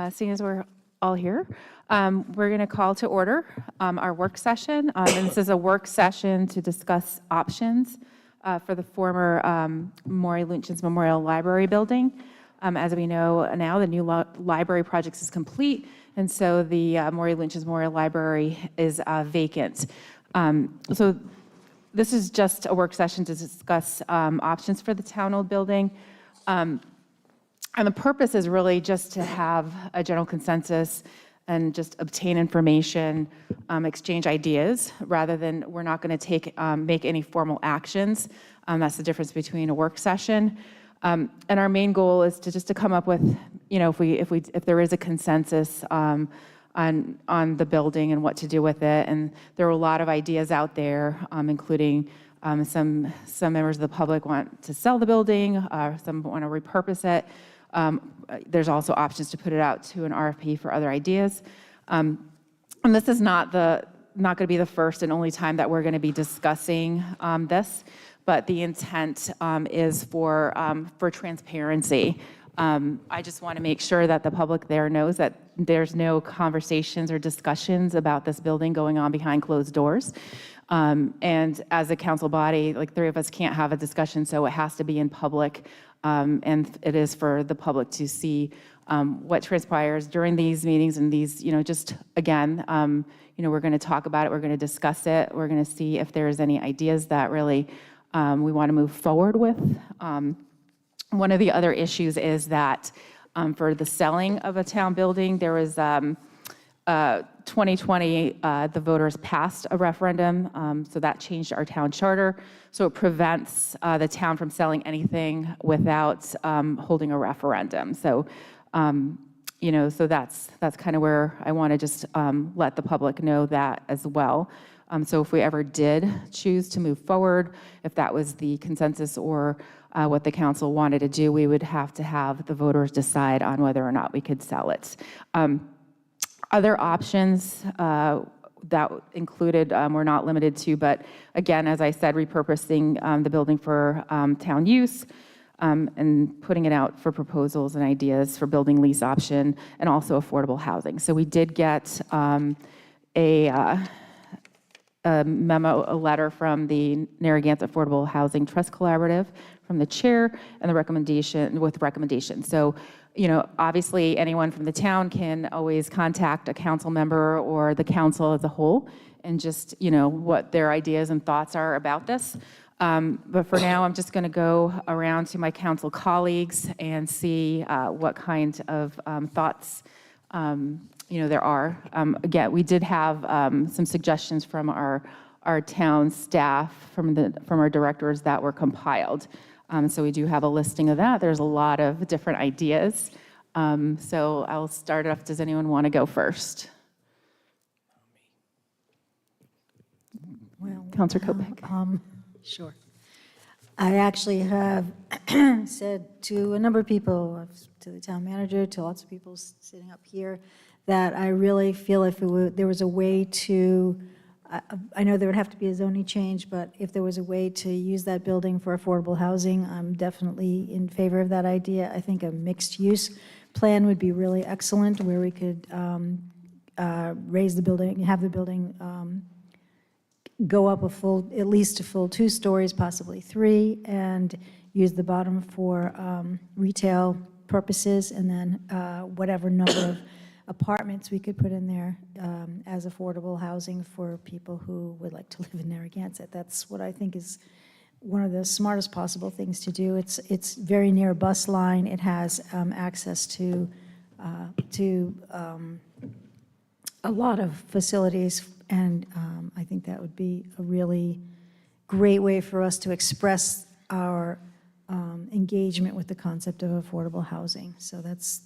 Seeing as we're all here, we're going to call to order our work session. And this is a work session to discuss options for the former Maury Lynch's Memorial Library building. As we know now, the new library project is complete, and so the Maury Lynch's Memorial Library is vacant. So this is just a work session to discuss options for the town-owned building. And the purpose is really just to have a general consensus and just obtain information, exchange ideas, rather than we're not going to make any formal actions. That's the difference between a work session. And our main goal is to come up with, if there is a consensus on the building and what to do with it. And there are a lot of ideas out there, including some members of the public want to sell the building, some want to repurpose it. There's also options to put it out to an RFP for other ideas. And this is not going to be the first and only time that we're going to be discussing this, but the intent is for transparency. I just want to make sure that the public there knows that there's no conversations or discussions about this building going on behind closed doors. And as a council body, like three of us can't have a discussion, so it has to be in public. And it is for the public to see what transpires during these meetings and these, just again, we're going to talk about it, we're going to discuss it, we're going to see if there's any ideas that really we want to move forward with. One of the other issues is that for the selling of a town building, there was 2020, the voters passed a referendum, so that changed our town charter. So it prevents the town from selling anything without holding a referendum. So, so that's kind of where I want to just let the public know that as well. So if we ever did choose to move forward, if that was the consensus or what the council wanted to do, we would have to have the voters decide on whether or not we could sell it. Other options that included, we're not limited to, but again, as I said, repurposing the building for town use and putting it out for proposals and ideas for building lease option and also affordable housing. So we did get a letter from the Narragansett Affordable Housing Trust Collaborative from the chair and the recommendation. So, obviously anyone from the town can always contact a council member or the council as a whole and just, what their ideas and thoughts are about this. But for now, I'm just going to go around to my council colleagues and see what kind of thoughts there are. Again, we did have some suggestions from our town staff, from our directors that were compiled. So we do have a listing of that. There's a lot of different ideas. So I'll start off. Does anyone want to go first? Well, Councilor Kopeck. Sure. I actually have said to a number of people, to the town manager, to lots of people sitting up here, that I really feel if there was a way to, I know there would have to be a zoning change, but if there was a way to use that building for affordable housing, I'm definitely in favor of that idea. I think a mixed-use plan would be really excellent, where we could raise the building, have the building go up at least a full 2 stories, possibly 3, and use the bottom for retail purposes, and then whatever number of apartments we could put in there as affordable housing for people who would like to live in Narragansett. That's what I think is one of the smartest possible things to do. It's very near a bus line. It has access to a lot of facilities, and I think that would be a really great way for us to express our engagement with the concept of affordable housing. So that's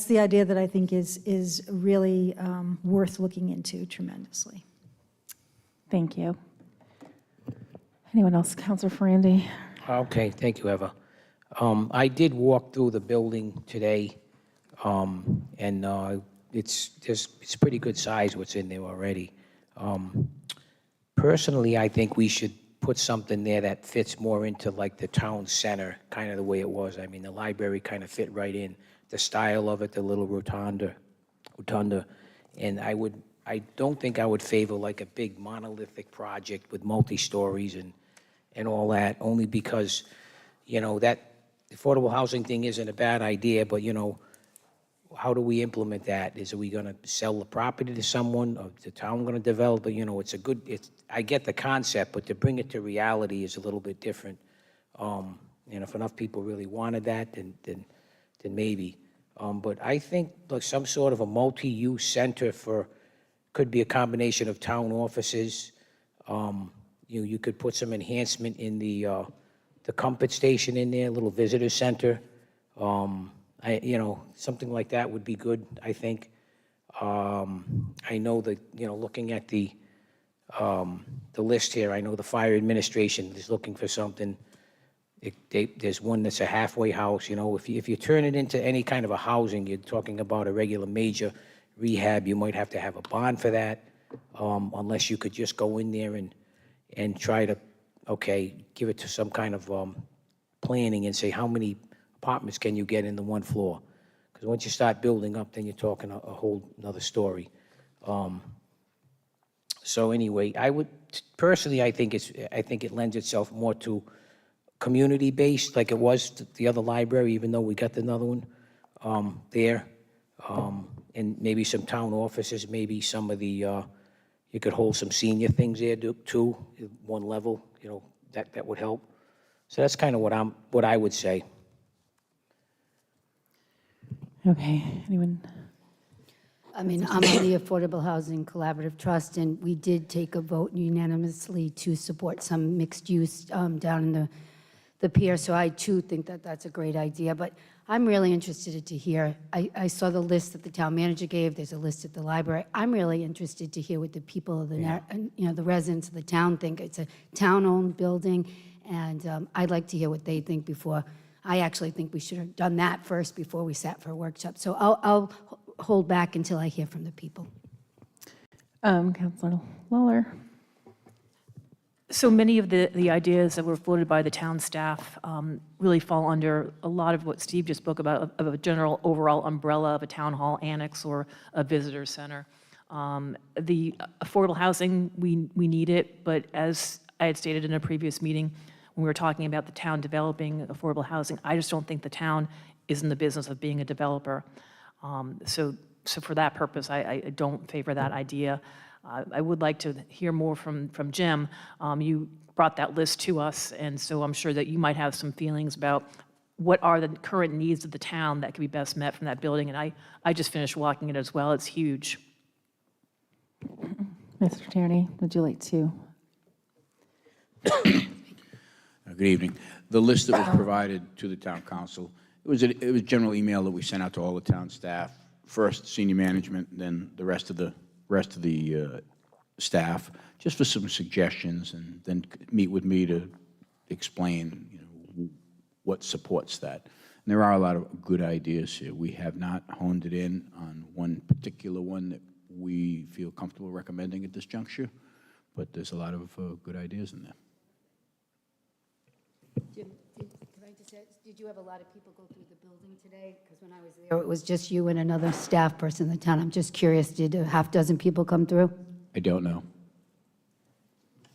the idea that I think is really worth looking into tremendously. Thank you. Anyone else? Councilor Ferrandi. Okay, thank you, Eva. I did walk through the building today, and it's pretty good size what's in there already. Personally, I think we should put something there that fits more into like the town center, kind of the way it was. I mean, the library kind of fit right in the style of it, the little rotunda. And I don't think I would favor like a big monolithic project with multi-stories and all that, only because, that affordable housing thing isn't a bad idea, but, how do we implement that? Are we going to sell the property to someone, or is the town going to develop it? I get the concept, but to bring it to reality is a little bit different. And if enough people really wanted that, then maybe. But I think like some sort of a multi-use center could be a combination of town offices. You could put some enhancement in the comfort station in there, a little visitor center. Something like that would be good, I think. I know that, looking at the list here, I know the fire administration is looking for something. There's one that's a halfway house, if you turn it into any kind of a housing, you're talking about a regular major rehab, you might have to have a bond for that, unless you could just go in there and try to, give it to some kind of planning and say, how many apartments can you get in the one floor? Because once you start building up, then you're talking a whole another story. So anyway, I think it lends itself more to community-based, like it was the other library, even though we got another one there. And maybe some town offices, maybe some of the, you could hold some senior things there too, one level, that would help. So that's kind of what I would say. Okay, anyone? I mean, I'm on the Affordable Housing Collaborative Trust, and we did take a vote unanimously to support some mixed use down in the pier, so I too think that that's a great idea. But I'm really interested to hear, I saw the list that the town manager gave, there's a list at the library. I'm really interested to hear what the people of the residents of the town think. It's a town-owned building, and I'd like to hear what they think before. I actually think we should have done that first before we sat for a workshop. So I'll hold back until I hear from the people. Councilor Lawler. So many of the ideas that were floated by the town staff really fall under a lot of what Steve just spoke about, of a general overall umbrella of a town hall annex or a visitor center. The affordable housing, we need it, but as I had stated in a previous meeting, when we were talking about the town developing affordable housing, I just don't think the town is in the business of being a developer. So for that purpose, I don't favor that idea. I would like to hear more from Jim. You brought that list to us, and so I'm sure that you might have some feelings about what are the current needs of the town that could be best met from that building. And I just finished walking it as well. It's huge. Mr. Tierney, would you like to? Good evening. The list that was provided to the town council, it was a general email that we sent out to all the town staff, first senior management, then the rest of the staff, just for some suggestions, and then meet with me to explain, what supports that. And there are a lot of good ideas here. We have not honed it in on one particular one that we feel comfortable recommending at this juncture, but there's a lot of good ideas in there. Jim, can I just ask, did you have a lot of people go through the building today? Because when I was there, it was just you and another staff person in the town. I'm just curious, did a half dozen people come through? I don't know.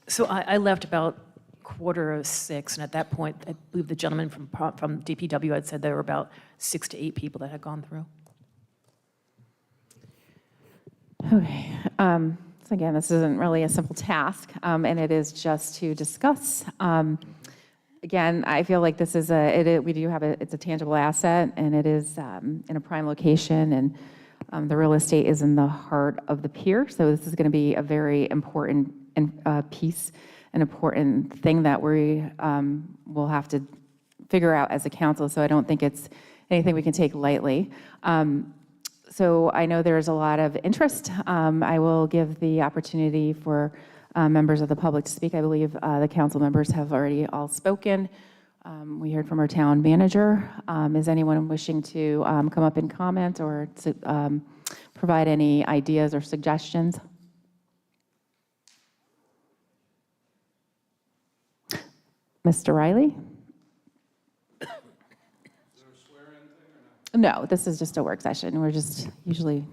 So I left about 5:45, and at that point, I believe the gentleman from DPW had said there were about 6 to 8 people that had gone through. Okay. So again, this isn't really a simple task, and it is just to discuss. Again, I feel like this is it's a tangible asset, and it is in a prime location, and the real estate is in the heart of the pier. So this is going to be a very important piece, an important thing that we will have to figure out as a council. So I don't think it's anything we can take lightly. So I know there's a lot of interest. I will give the opportunity for members of the public to speak. I believe the council members have already all spoken. We heard from our town manager. Is anyone wishing to come up and comment or to provide any ideas or suggestions? Mr. Riley? No, this is just a work session. We're just usually,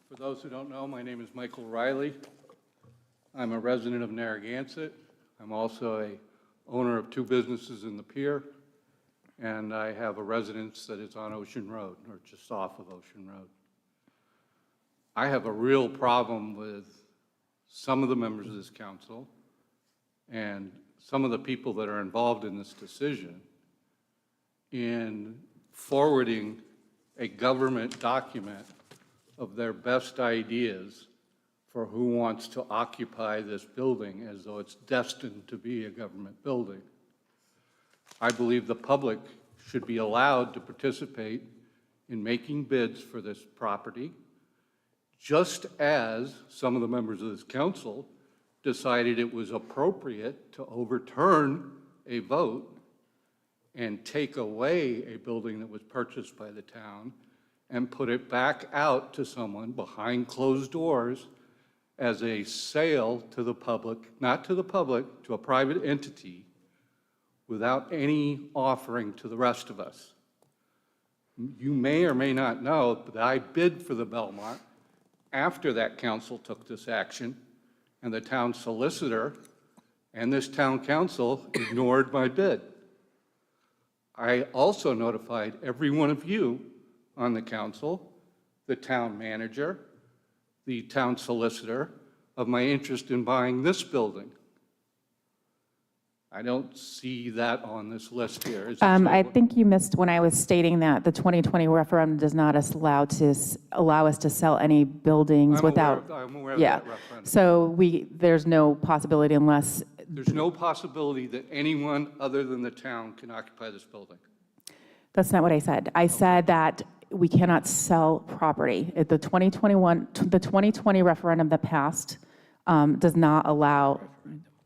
For those who don't know, my name is Michael Riley. I'm a resident of Narragansett. I'm also a owner of 2 businesses in the pier, and I have a residence that is on Ocean Road, or just off of Ocean Road. I have a real problem with some of the members of this council and some of the people that are involved in this decision in forwarding a government document of their best ideas for who wants to occupy this building as though it's destined to be a government building. I believe the public should be allowed to participate in making bids for this property, just as some of the members of this council decided it was appropriate to overturn a vote and take away a building that was purchased by the town and put it back out to someone behind closed doors as a sale to the public, not to the public, to a private entity, without any offering to the rest of us. You may or may not know that I bid for the Belmont after that council took this action, and the town solicitor and this town council ignored my bid. I also notified every one of you on the council, the town manager, the town solicitor, of my interest in buying this building. I don't see that on this list here. Is it I so? think you missed when I was stating that the 2020 referendum does not allow us to sell any buildings without. I'm aware of Yeah, that referendum. so there's no possibility unless, There's no possibility that anyone other than the town can occupy this building. that's not what I said. I said that we cannot sell property. The 2020 referendum that passed does not allow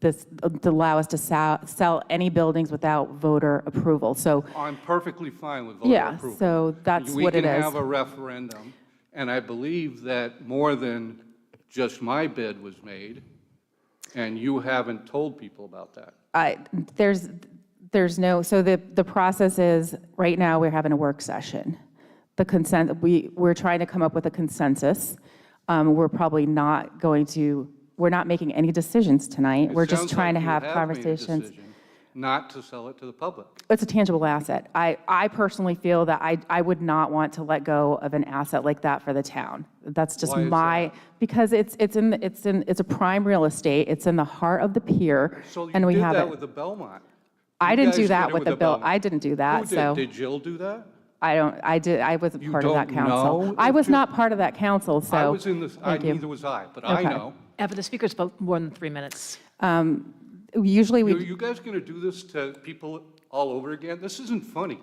us to sell any buildings without voter approval. So, I'm perfectly fine with voter yeah, approval. so that's what it We can is. have a referendum, and I believe that more than just my bid was made, and you haven't told people about that. There's no, so the process is, right now, we're having a work session. We're trying to come up with a consensus. We're probably not going to, we're not making any decisions tonight. It We're just sounds trying to like you have made a conversations. decision not to sell it to the public. It's a tangible asset. I personally feel that I would not want to let go of an asset like that for the town. That's just Why is that? because it's a prime real estate. It's in the heart of the pier, So you and we did have that it. with the Belmont. I You didn't guys do did that it with the bill. Belmont. I didn't do that. Who did? So Did Jill do that? I wasn't You part of that don't council. know I if was Jill- not part of that council. So I was in this, thank you. neither was I, but I Okay. know. Evan, the speaker spoke more than 3 minutes. Usually Are we. you guys going to do this to people all over again? This isn't funny.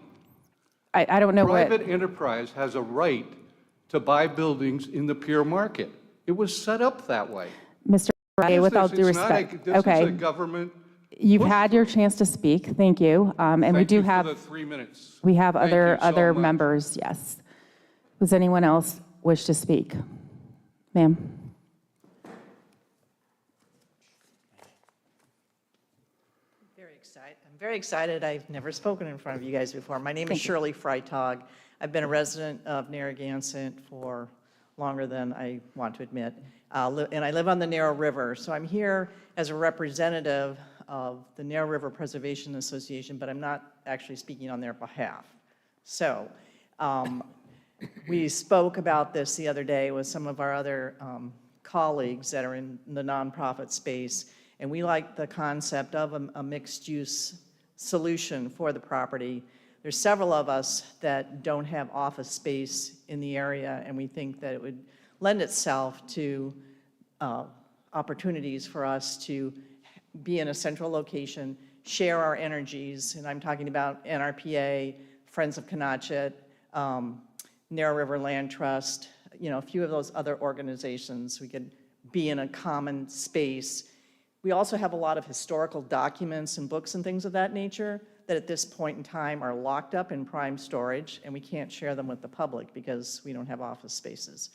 I don't know what. Private enterprise has a right to buy buildings in the pier market. It was set up that way. Mr. Ray, with all due It's not a- respect. This is a Okay, government. you've push. had your chance to speak. Thank you. And we Thank do you for have. the 3 minutes. We have Thank you so other much. members, yes. Does anyone else wish to speak? Ma'am? I'm very excited. I've never spoken in front of you guys before. My name is Shirley Freitag. I've been a resident of Narragansett for longer than I want to admit, and I live on the Narrow River. So I'm here as a representative of the Narrow River Preservation Association, but I'm not actually speaking on their behalf. So we spoke about this the other day with some of our other colleagues that are in the nonprofit space, and we like the concept of a mixed-use solution for the property. There's several of us that don't have office space in the area, and we think that it would lend itself to opportunities for us to be in a central location, share our energies, and I'm talking about NRPA, Friends of Kenotchet, Narrow River Land Trust, a few of those other organizations. We could be in a common space. We also have a lot of historical documents and books and things of that nature that at this point in time are locked up in prime storage, and we can't share them with the public because we don't have office spaces.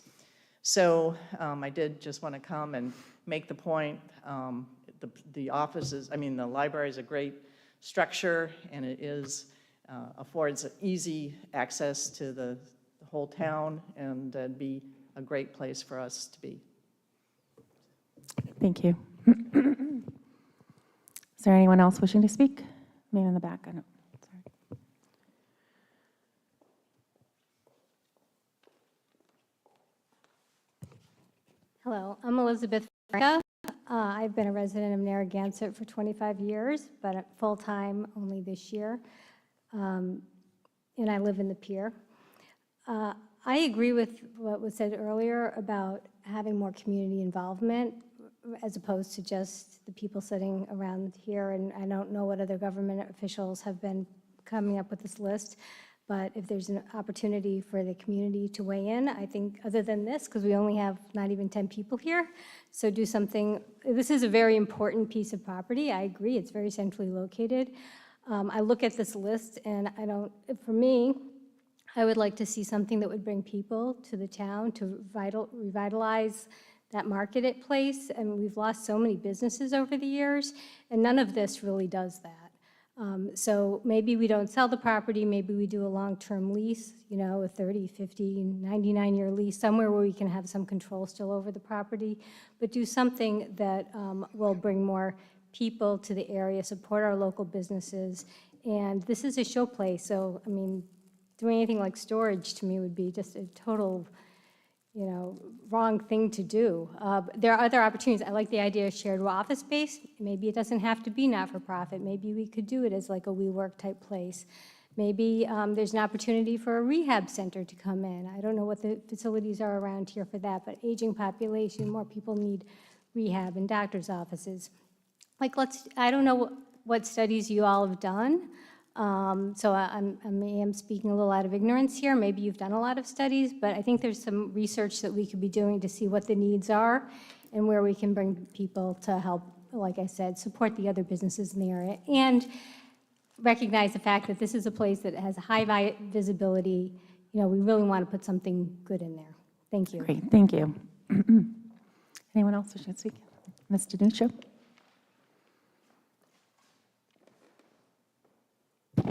So I did just want to come and make the point. The library is a great structure, and it is affords easy access to the whole town, and be a great place for us to be. Thank you. Is there anyone else wishing to speak? Man in the back, I don't, sorry. Hello, I'm Elizabeth Franca. I've been a resident of Narragansett for 25 years, but full-time only this year, and I live in the Pier. I agree with what was said earlier about having more community involvement as opposed to just the people sitting around here, and I don't know what other government officials have been coming up with this list, but if there's an opportunity for the community to weigh in, I think other than this, because we only have not even 10 people here, so do something. This is a very important piece of property. I agree, it's very centrally located. I look at this list and for me, I would like to see something that would bring people to the town to revitalize that marketplace. And we've lost so many businesses over the years, and none of this really does that. So maybe we don't sell the property, maybe we do a long-term lease, a 30, 50, 99-year lease, somewhere where we can have some control still over the property, but do something that will bring more people to the area, support our local businesses. And this is a showplace, so, doing anything like storage to me would be just a total, wrong thing to do. There are other opportunities. I like the idea of shared office space. Maybe it doesn't have to be not-for-profit. Maybe we could do it as like a WeWork type place. Maybe there's an opportunity for a rehab center to come in. I don't know what the facilities are around here for that, but aging population, more people need rehab and doctor's offices. I don't know what studies you all have done, so I am speaking a little out of ignorance here. Maybe you've done a lot of studies, but I think there's some research that we could be doing to see what the needs are and where we can bring people to help, like I said, support the other businesses in the area and recognize the fact that this is a place that has high visibility. We really want to put something good in there. Thank you. Great, thank you. Anyone else wishing to speak? Ms. Danuccio?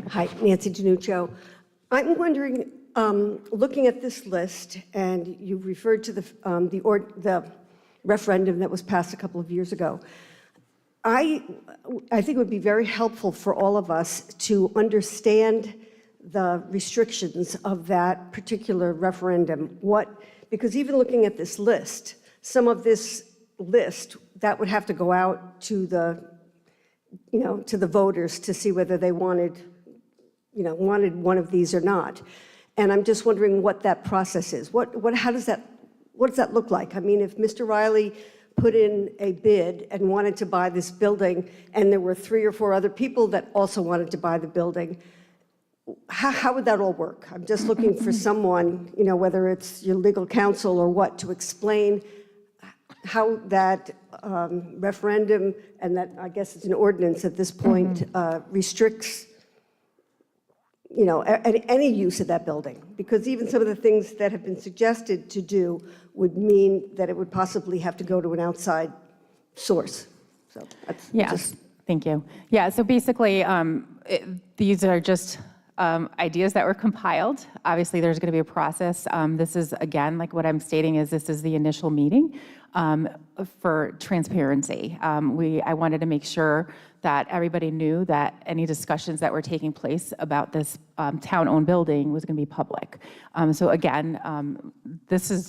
Hi, Nancy Danuccio. I'm wondering, looking at this list, and you referred to the referendum that was passed a couple of years ago, I think it would be very helpful for all of us to understand the restrictions of that particular referendum. Because even looking at this list, some of this list, that would have to go out to the voters to see whether they wanted one of these or not. And I'm just wondering what that process is. What does that look like? If Mr. Riley put in a bid and wanted to buy this building, and there were 3 or 4 other people that also wanted to buy the building, how would that all work? I'm just looking for someone, whether it's your legal counsel or what, to explain how that referendum, and that I guess it's an ordinance at this point, restricts any use of that building, because even some of the things that have been suggested to do would mean that it would possibly have to go to an outside source. So that's Yes, thank you. Yeah, so basically, these are just ideas that were compiled. Obviously, there's going to be a process. This is, again, like what I'm stating is this is the initial meeting for transparency. I wanted to make sure that everybody knew that any discussions that were taking place about this town-owned building was going to be public. So again,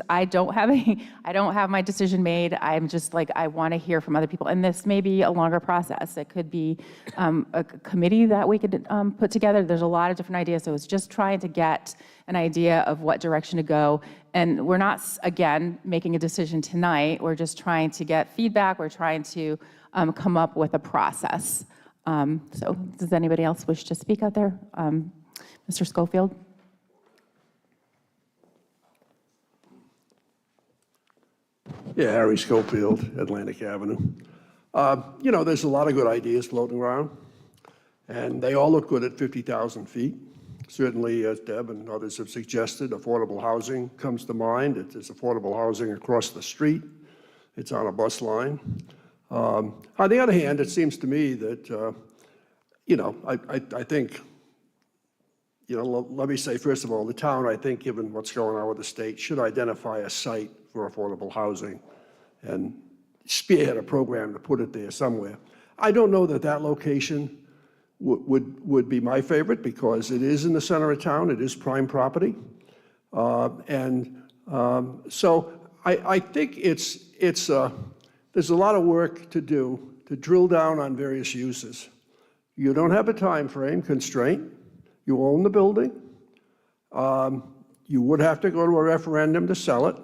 I don't have my decision made. I'm just I want to hear from other people, and this may be a longer process. It could be a committee that we could put together. There's a lot of different ideas, so it's just trying to get an idea of what direction to go. And we're not, again, making a decision tonight. We're just trying to get feedback. We're trying to come up with a process. So does anybody else wish to speak out there? Mr. Schofield? Yeah, Harry Schofield, Atlantic Avenue. There's a lot of good ideas floating around, and they all look good at 50,000 feet. Certainly, as Deb and others have suggested, affordable housing comes to mind. There's affordable housing across the street. It's on a bus line. On the other hand, it seems to me that, I think let me say, first of all, the town, I think, given what's going on with the state, should identify a site for affordable housing and spearhead a program to put it there somewhere. I don't know that that location would be my favorite because it is in the center of town. It is prime property. So I think there's a lot of work to do to drill down on various uses. You don't have a time frame constraint. You own the building. You would have to go to a referendum to sell it.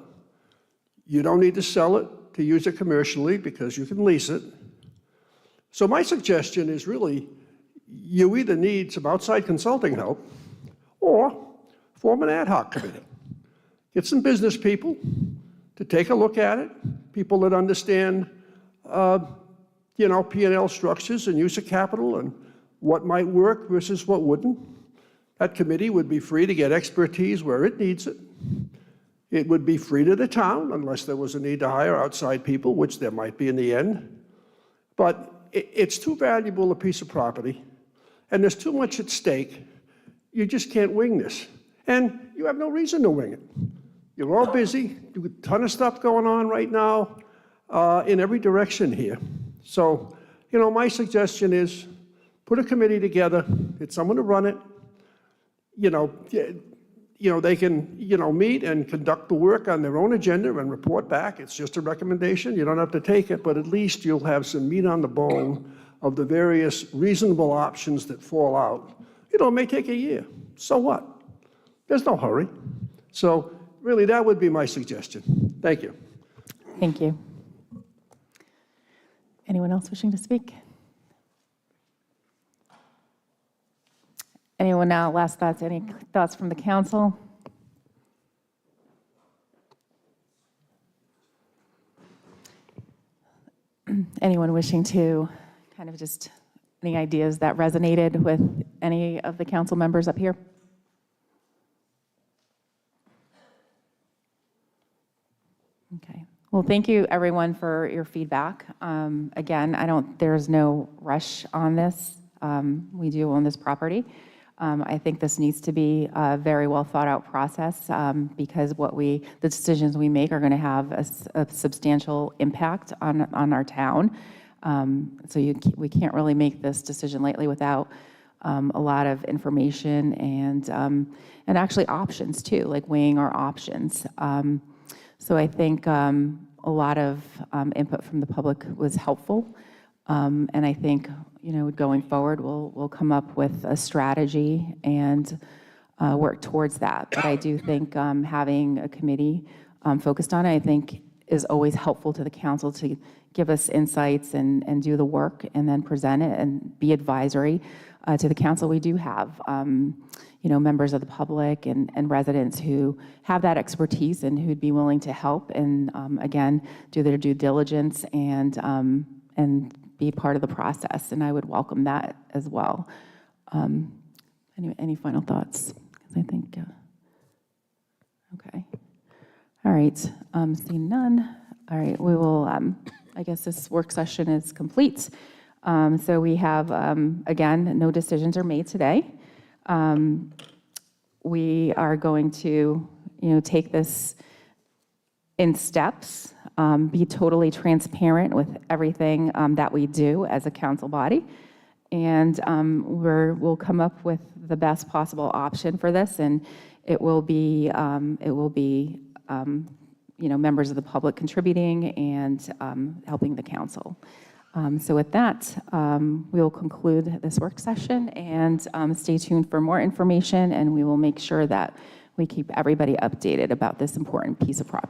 You don't need to sell it to use it commercially because you can lease it. So my suggestion is really you either need some outside consulting help or form an ad hoc committee. Get some business people to take a look at it, people that understand, P&L structures and use of capital and what might work versus what wouldn't. That committee would be free to get expertise where it needs it. It would be free to the town unless there was a need to hire outside people, which there might be in the end. But it's too valuable a piece of property, and there's too much at stake. You just can't wing this. And you have no reason to wing it. You're all busy, a ton of stuff going on right now in every direction here. So, my suggestion is put a committee together, get someone to run it. They can, meet and conduct the work on their own agenda and report back. It's just a recommendation. You don't have to take it, but at least you'll have some meat on the bone of the various reasonable options that fall out. It may take a year. So what? There's no hurry. So really, that would be my suggestion. Thank you. Thank you. Anyone else wishing to speak? Anyone now, last thoughts, any thoughts from the council? Anyone wishing to kind of just, any ideas that resonated with any of the council members up here? Okay. Well, thank you everyone for your feedback. Again, there's no rush on this. We do own this property. I think this needs to be a very well thought out process because the decisions we make are going to have a substantial impact on our town. So we can't really make this decision lightly without a lot of information and actually options too, like weighing our options. So I think a lot of input from the public was helpful. And I think, going forward, we'll come up with a strategy and work towards that. But I do think having a committee focused on it, I think, is always helpful to the council to give us insights and do the work and then present it and be advisory to the council. We do have, members of the public and residents who have that expertise and who'd be willing to help and, again, do their due diligence and be part of the process, and I would welcome that as well. Any final thoughts? Because I think, okay. All right, seeing none. All right, we will, I guess this work session is complete. So we have, again, no decisions are made today. We are going to, take this in steps, be totally transparent with everything that we do as a council body. And we'll come up with the best possible option for this. And it will be, members of the public contributing and helping the council. So with that, we'll conclude this work session and stay tuned for more information, and we will make sure that we keep everybody updated about this important piece of property.